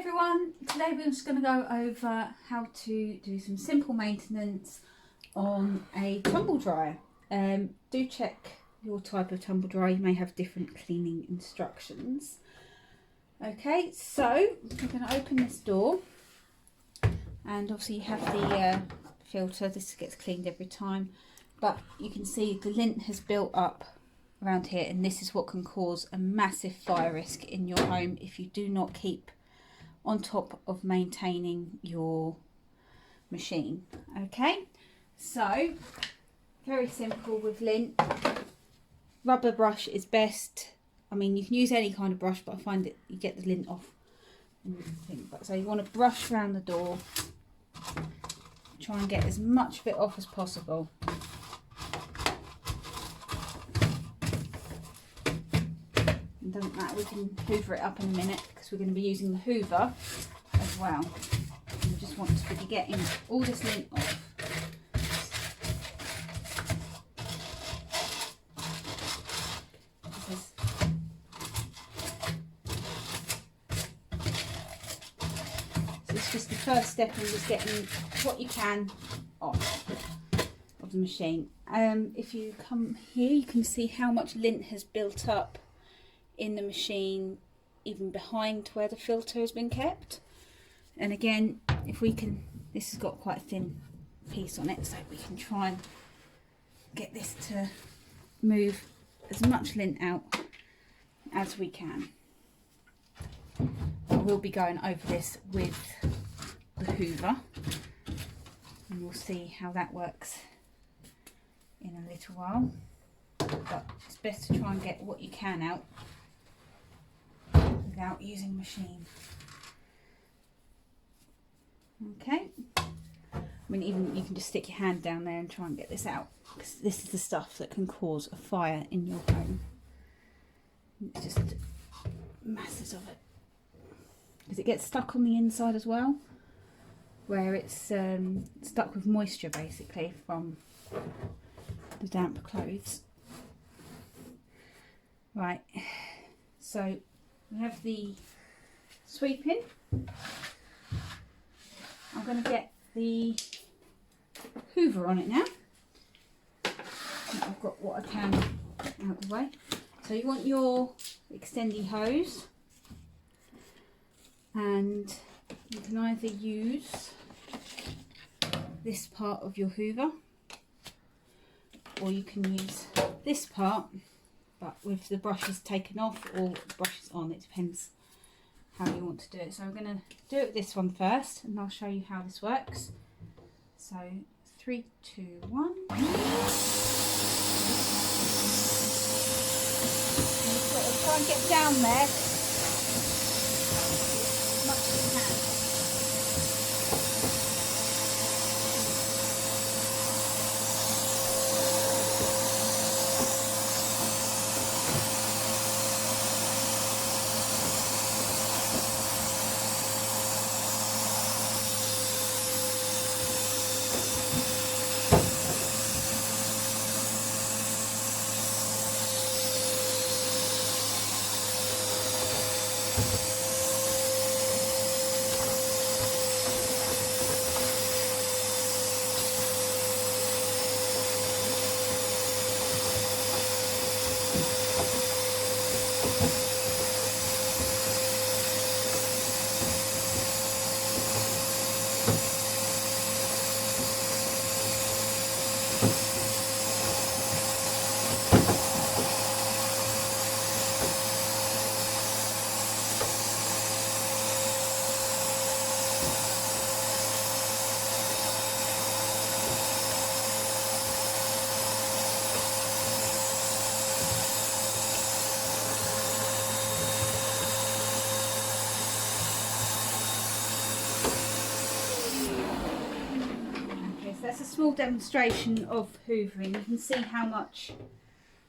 everyone, today we're just going to go over how to do some simple maintenance on a tumble dryer. Do check your type of tumble dryer, you may have different cleaning instructions. Okay, so we're going to open this door, and obviously you have the filter. This gets cleaned every time, but you can see the lint has built up around here, and this is what can cause a massive fire risk in your home if you do not keep on top of maintaining your machine. Okay, so very simple with lint. Rubber brush is best. I mean, you can use any kind of brush, but I find that you get the lint off. So you want to brush around the door, try and get as much of it off as possible. It doesn't matter, we can hoover it up in a minute because we're going to be using the hoover as well. And we just want to be getting all this lint off. So it's just the first step in just getting what you can off of the machine. If you come here, you can see how much lint has built up in the machine, even behind where the filter has been kept. And again, if we can, this has got quite a thin piece on it, so we can try and get this to move as much lint out as we can. I will be going over this with the hoover, and we'll see how that works in a little while, but it's best to try and get what you can out without using machine. Okay, I mean, even you can just stick your hand down there and try and get this out, because this is the stuff that can cause a fire in your home. It's just masses of it, because it gets stuck on the inside as well, where it's stuck with moisture basically from the damp clothes. Right, so we have the sweeping. I'm going to get the hoover on it now. I've got what I can out of the way. So you want your extendy hose, and you can either use this part of your hoover, or you can use this part, but with the brushes taken off or the brushes on. It depends how you want to do it. So I'm going to do it with this one first, and I'll show you how this works. So 3, 2, 1. And just sort of try and get down there as much as you can. That's a small demonstration of hoovering. You can see how much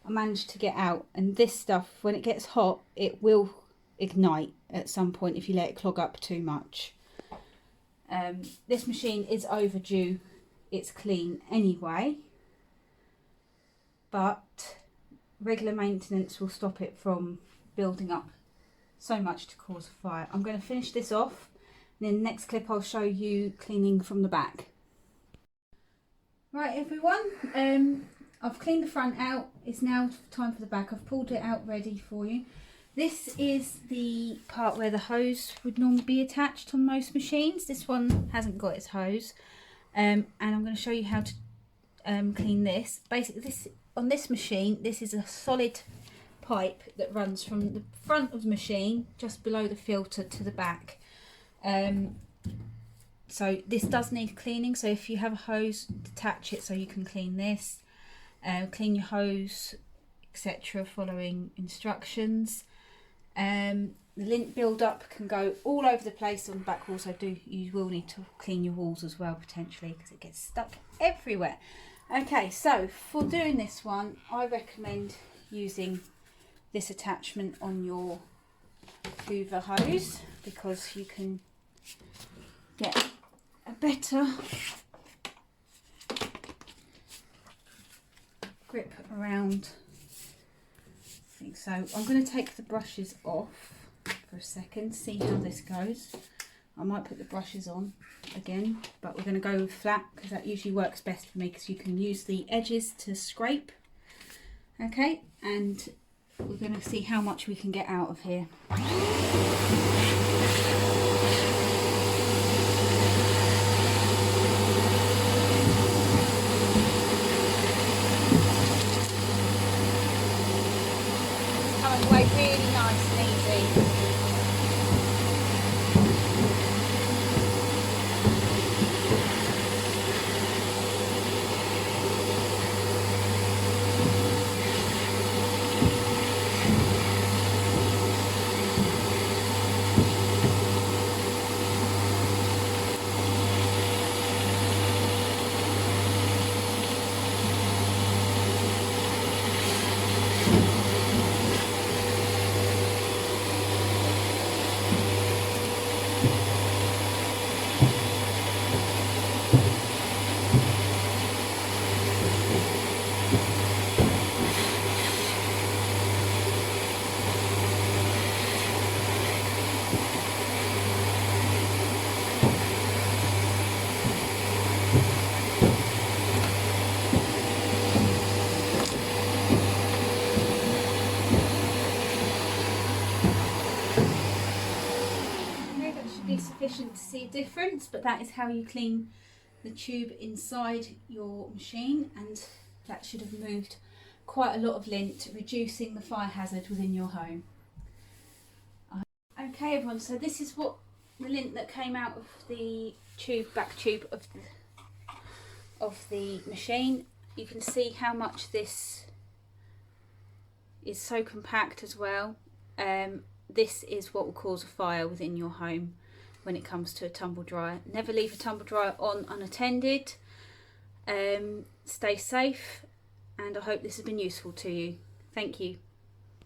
I managed to get out, and this stuff, when it gets hot, it will ignite at some point if you let it clog up too much. This machine is overdue its clean anyway, but regular maintenance will stop it from building up so much to cause a fire. I'm going to finish this off, and in the next clip I'll show you cleaning from the back. Right everyone, I've cleaned the front out. It's now time for the back. I've pulled it out ready for you. This is the part where the hose would normally be attached on most machines. This one hasn't got its hose, and I'm going to show you how to clean this. Basically, on this machine, this is a solid pipe that runs from the front of the machine just below the filter to the back. So this does need cleaning, so if you have a hose, detach it so you can clean this. Clean your hose, etc., following instructions. The lint build up can go all over the place on the back wall, so you will need to clean your walls as well potentially, because it gets stuck everywhere. Okay, so for doing this one, I recommend using this attachment on your Hoover hose, because you can get a better grip around. I think so. I'm going to take the brushes off for a second, see how this goes. I might put the brushes on again, but we're going to go with flat because that usually works best for me, because you can use the edges to scrape. Okay, and we're going to see how much we can get out of here. It's coming away really nice and easy. Sufficient to see a difference, but that is how you clean the tube inside your machine, and that should have moved quite a lot of lint, reducing the fire hazard within your home. Okay everyone, so this is what the lint that came out of the back tube of the machine. You can see how much this is so compact as well. This is what will cause a fire within your home when it comes to a tumble dryer. Never leave a tumble dryer on unattended. Stay safe, and I hope this has been useful to you. Thank you.